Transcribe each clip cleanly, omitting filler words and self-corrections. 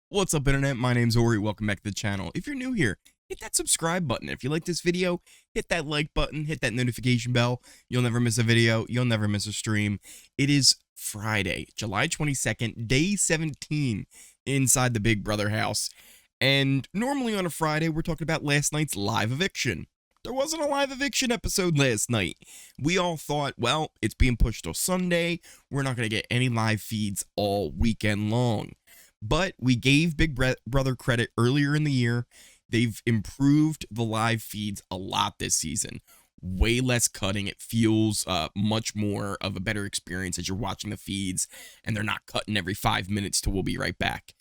What's up, internet? My name's Ori. Welcome back to the channel. If you're new here, hit that subscribe button. If you like this video, hit that like button, hit that notification bell. You'll never miss a video. You'll never miss a stream. It is Friday, July 22nd, day 17 inside the Big Brother house. And normally on a Friday, we're talking about last night's live eviction. There wasn't a live eviction episode last night. We all thought, well, it's being pushed till Sunday. We're not going to get any live feeds all weekend long. But we gave Big Brother credit earlier in the year. They've improved the live feeds a lot this season. Way less cutting. It feels much more of a better experience as you're watching the feeds, and they're not cutting every 5 minutes till we'll be right back.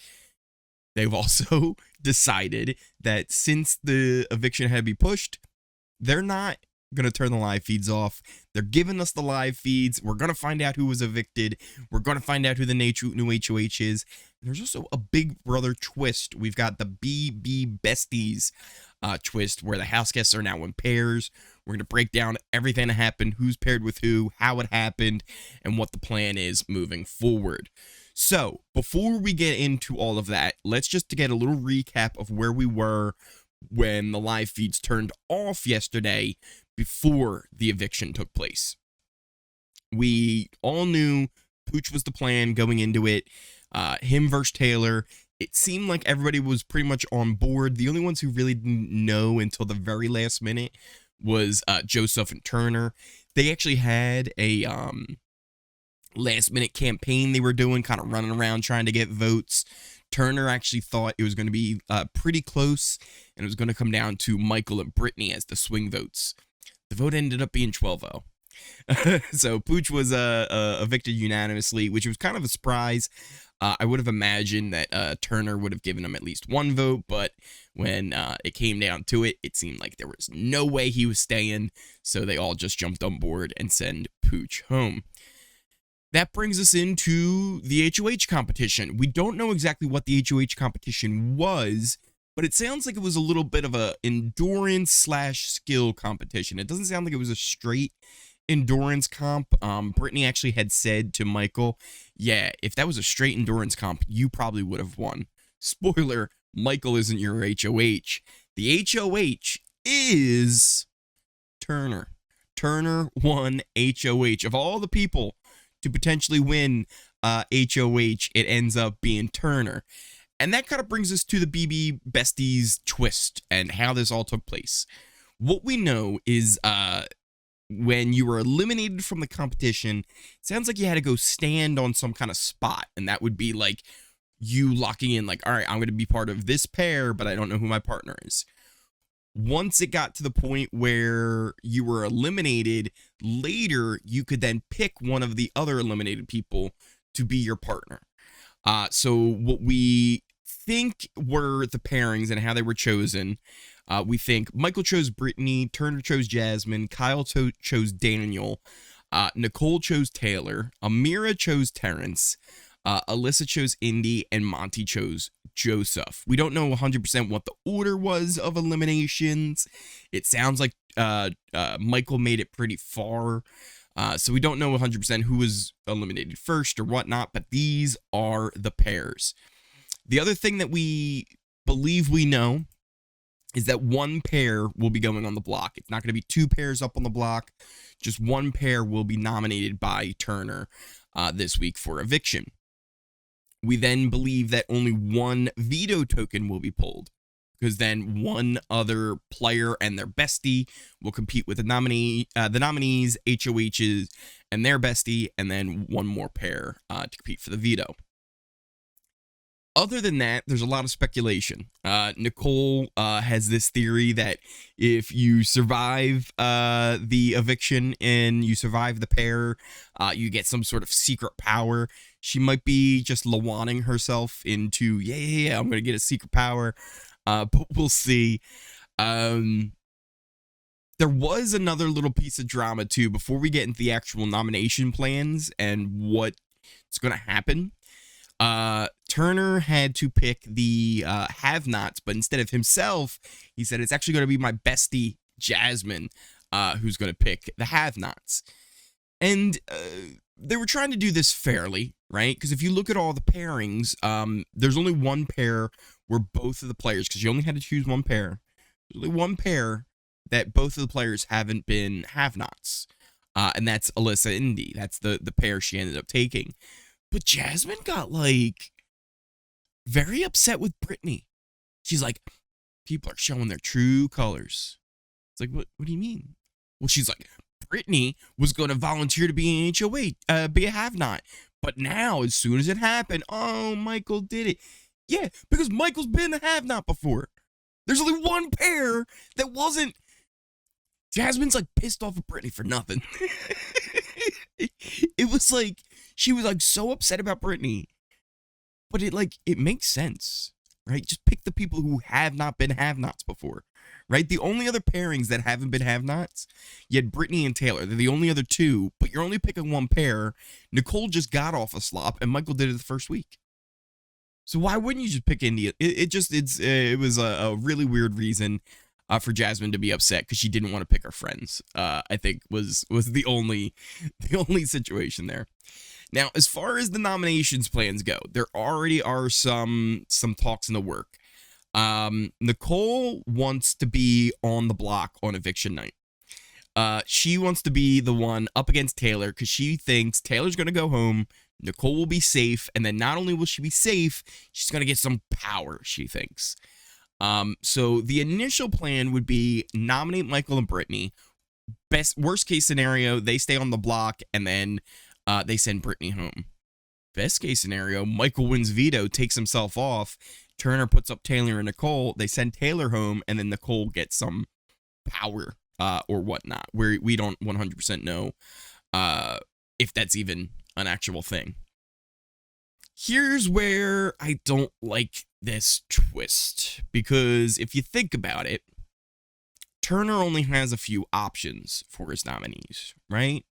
They've also decided that since the eviction had to be pushed, they're not going to turn the live feeds off. They're giving us the live feeds. We're going to find out who was evicted. We're going to find out who the new HoH is. There's also a Big Brother twist. We've got the BB Besties twist where the house guests are now in pairs. We're going to break down everything that happened, who's paired with who, how it happened, and what the plan is moving forward. So before we get into all of that, let's just get a little recap of where we were when the live feeds turned off yesterday before the eviction took place. We all knew Pooch was the plan going into it. Him versus Taylor. It seemed like everybody was pretty much on board. The only ones who really didn't know until the very last minute was Joseph and Turner. They actually had a last minute campaign they were doing, kind of running around trying to get votes. Turner actually thought it was going to be pretty close, and it was going to come down to Michael and Brittany as the swing votes. The vote ended up being 12-0. So Pooch was evicted unanimously, which was kind of a surprise. I would have imagined that Turner would have given him at least one vote, but when it came down to it, it seemed like there was no way he was staying, so they all just jumped on board and sent Pooch home. That brings us into the HoH competition. We don't know exactly what the HoH competition was, but it sounds like it was a little bit of a endurance/skill competition. It doesn't sound like it was a straight endurance comp. Brittany actually had said to Michael, yeah, if that was a straight endurance comp, you probably would have won. Spoiler, Michael isn't your HoH. The HoH is Turner. Turner won HoH. Of all the people to potentially win HoH, it ends up being Turner. And that kind of brings us to the BB Besties twist and how this all took place. What we know is when you were eliminated from the competition, it sounds like you had to go stand on some kind of spot. And that would be like you locking in like, all right, I'm going to be part of this pair, but I don't know who my partner is. Once it got to the point where you were eliminated, later you could then pick one of the other eliminated people to be your partner. So what we think were the pairings and how they were chosen, we think Michael chose Brittany, Turner chose Jasmine, Kyle chose Daniel, Nicole chose Taylor, Amira chose Terrence, Alyssa chose Indy, and Monty chose Joseph. We don't know 100% what the order was of eliminations. It sounds like Michael made it pretty far. So we don't know 100% who was eliminated first or whatnot, but these are the pairs. The other thing that we believe we know is that one pair will be going on the block. It's not going to be two pairs up on the block. Just one pair will be nominated by Turner this week for eviction. We then believe that only one veto token will be pulled, because then one other player and their bestie will compete with the nominees, HoHs, and their bestie, and then one more pair to compete for the veto. Other than that, there's a lot of speculation. Nicole has this theory that if you survive the eviction and you survive the pair, you get some sort of secret power. She might be just Lawaning herself into, yeah, I'm going to get a secret power. But we'll see. There was another little piece of drama, too, before we get into the actual nomination plans and what's going to happen. Turner had to pick the have-nots, but instead of himself, he said it's actually going to be my bestie, Jasmine, who's going to pick the have-nots. And they were trying to do this fairly, right? Because if you look at all the pairings, there's only one pair where both of the players, because you only had to choose one pair, there's only one pair that both of the players haven't been have-nots, and that's Alyssa and Indy. That's the pair she ended up taking. But Jasmine got, like, very upset with Brittany. She's like, people are showing their true colors. It's like, what do you mean? Well, she's like, Brittany was going to volunteer to be an HOH, be a have-not. But now, as soon as it happened, oh, Michael did it. Yeah, because Michael's been a have-not before. There's only one pair that wasn't. Jasmine's, like, pissed off at Brittany for nothing. It was like, she was, like, so upset about Brittany. But it makes sense, right? Just pick the people who have not been have-nots before, right? The only other pairings that haven't been have-nots, you had Brittany and Taylor. They're the only other two, but you're only picking one pair. Nicole just got off a slop, and Michael did it the first week. So why wouldn't you just pick India? It was a really weird reason for Jasmine to be upset because she didn't want to pick her friends. I think was the only situation there. Now, as far as the nominations plans go, there already are some talks in the work. Nicole wants to be on the block on eviction night. She wants to be the one up against Taylor because she thinks Taylor's going to go home, Nicole will be safe, and then not only will she be safe, she's going to get some power, she thinks. So the initial plan would be nominate Michael and Brittany. Worst case scenario, they stay on the block, and then they send Brittany home. Best case scenario, Michael wins veto, takes himself off. Turner puts up Taylor and Nicole. They send Taylor home, and then Nicole gets some power or whatnot. We don't 100% know if that's even an actual thing. Here's where I don't like this twist, because if you think about it, Turner only has a few options for his nominees, right?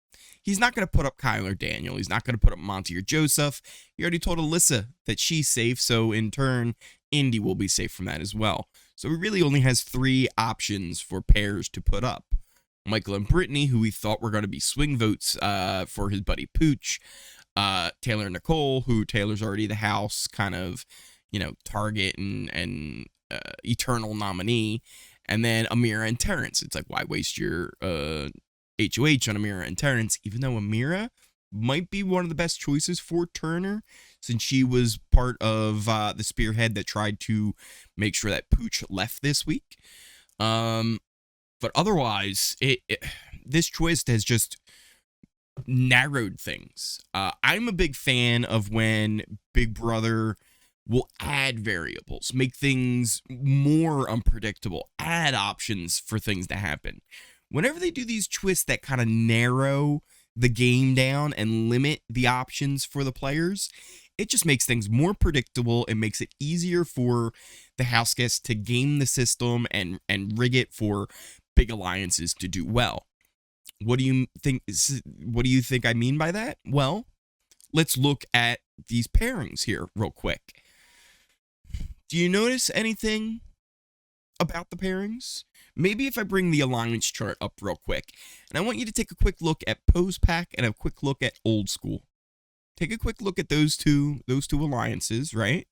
He's not going to put up Kyle or Daniel. He's not going to put up Monty or Joseph. He already told Alyssa that she's safe, so in turn, Indy will be safe from that as well. So he really only has 3 options for pairs to put up. Michael and Brittany, who we thought were going to be swing votes for his buddy Pooch. Taylor and Nicole, who Taylor's already the house kind of, target and eternal nominee. And then Amira and Terrence. It's like, why waste your HoH on Amira and Terrence, even though Amira might be one of the best choices for Turner, since she was part of the spearhead that tried to make sure that Pooch left this week. But otherwise, this twist has just narrowed things. I'm a big fan of when Big Brother will add variables, make things more unpredictable, add options for things to happen. Whenever they do these twists that kind of narrow the game down and limit the options for the players, it just makes things more predictable. It makes it easier for the house guests to game the system and rig it for big alliances to do well. What do you think I mean by that? Well, let's look at these pairings here real quick. Do you notice anything about the pairings? Maybe if I bring the alliance chart up real quick, and I want you to take a quick look at Pose Pack and a quick look at Old School. Take a quick look at those two alliances, right?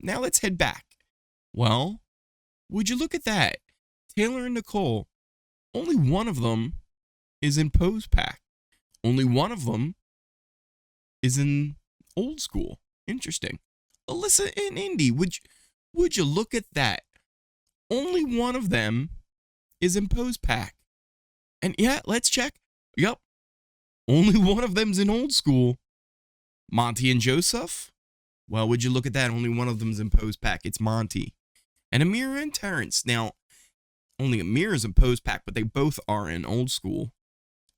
Now let's head back. Well, would you look at that? Taylor and Nicole, only one of them is in Pose Pack. Only one of them is in Old School. Interesting. Alyssa and Indy, would you look at that? Only one of them is in Pose Pack. And yeah, let's check. Yep. Only one of them's in Old School. Monty and Joseph? Well, would you look at that? Only one of them's in Pose Pack. It's Monty. And Amira and Terrence. Now, only Amira's in Pose Pack, but they both are in Old School.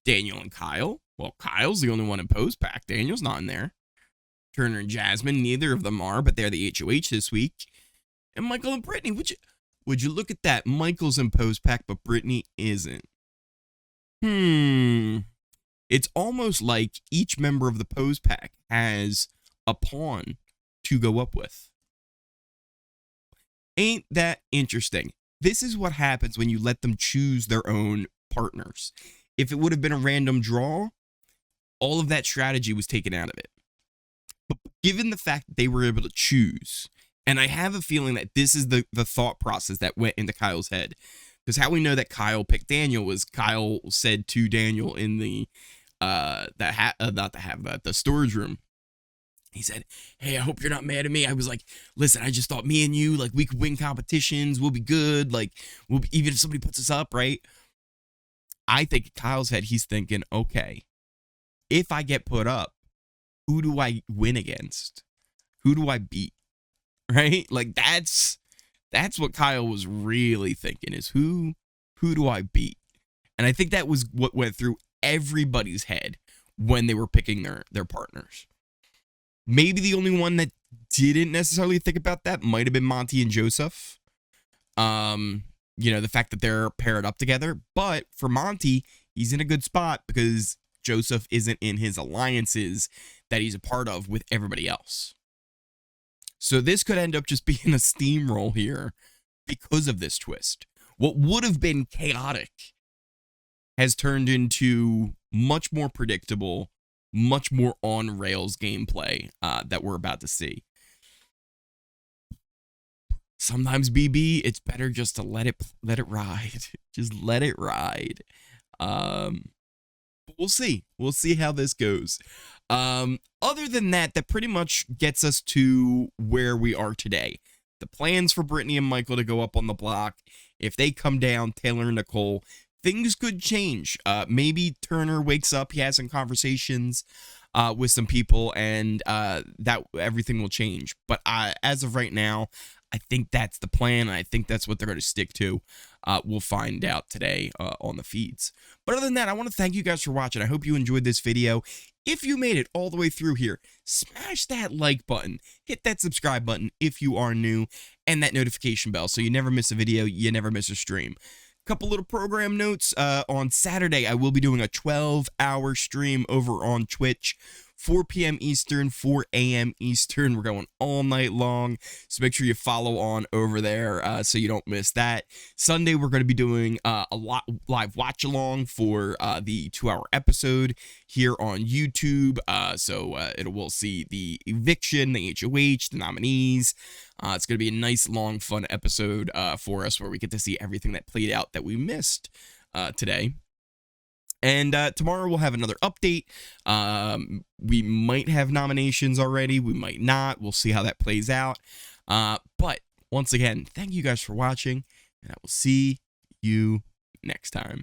Daniel and Kyle? Well, Kyle's the only one in Pose Pack. Daniel's not in there. Turner and Jasmine, neither of them are, but they're the HoH this week. And Michael and Brittany, would you look at that? Michael's in Pose Pack, but Brittany isn't. It's almost like each member of the Pose Pack has a pawn to go up with. Ain't that interesting? This is what happens when you let them choose their own partners. If it would have been a random draw, all of that strategy was taken out of it. But given the fact that they were able to choose, and I have a feeling that this is the thought process that went into Kyle's head, because how we know that Kyle picked Daniel was Kyle said to Daniel in the the storage room. He said, "Hey, I hope you're not mad at me." I was like, "Listen, I just thought me and you, like, we could win competitions. We'll be good. Like, we'll be, even if somebody puts us up, right?" I think in Kyle's head, he's thinking, okay, if I get put up, who do I win against? Who do I beat? Right? Like, that's what Kyle was really thinking, is who do I beat? And I think that was what went through everybody's head when they were picking their partners. Maybe the only one that didn't necessarily think about that might have been Monty and Joseph. You know, the fact that they're paired up together. But for Monty, he's in a good spot because Joseph isn't in his alliances that he's a part of with everybody else. So this could end up just being a steamroll here because of this twist. What would have been chaotic has turned into much more predictable, much more on rails gameplay that we're about to see. Sometimes, BB, it's better just to let it ride. Just let it ride. We'll see. We'll see how this goes. Other than that, that pretty much gets us to where we are today. The plans for Brittany and Michael to go up on the block. If they come down, Taylor and Nicole, things could change. Maybe Turner wakes up, he has some conversations with some people, and that everything will change. But as of right now, I think that's the plan, and I think that's what they're going to stick to. We'll find out today on the feeds. But other than that, I want to thank you guys for watching. I hope you enjoyed this video. If you made it all the way through here, smash that like button, hit that subscribe button if you are new, and that notification bell so you never miss a video, you never miss a stream. Couple little program notes. On Saturday, I will be doing a 12-hour stream over on Twitch, 4 p.m. Eastern, 4 a.m. Eastern. We're going all night long, so make sure you follow on over there so you don't miss that. Sunday, we're going to be doing a live watch-along for the 2-hour episode here on YouTube. We'll see the Eviction, the HoH, the nominees. It's going to be a nice, long, fun episode for us where we get to see everything that played out that we missed today. And tomorrow we'll have another update. We might have nominations already. We might not. We'll see how that plays out. But once again, thank you guys for watching, and I will see you next time.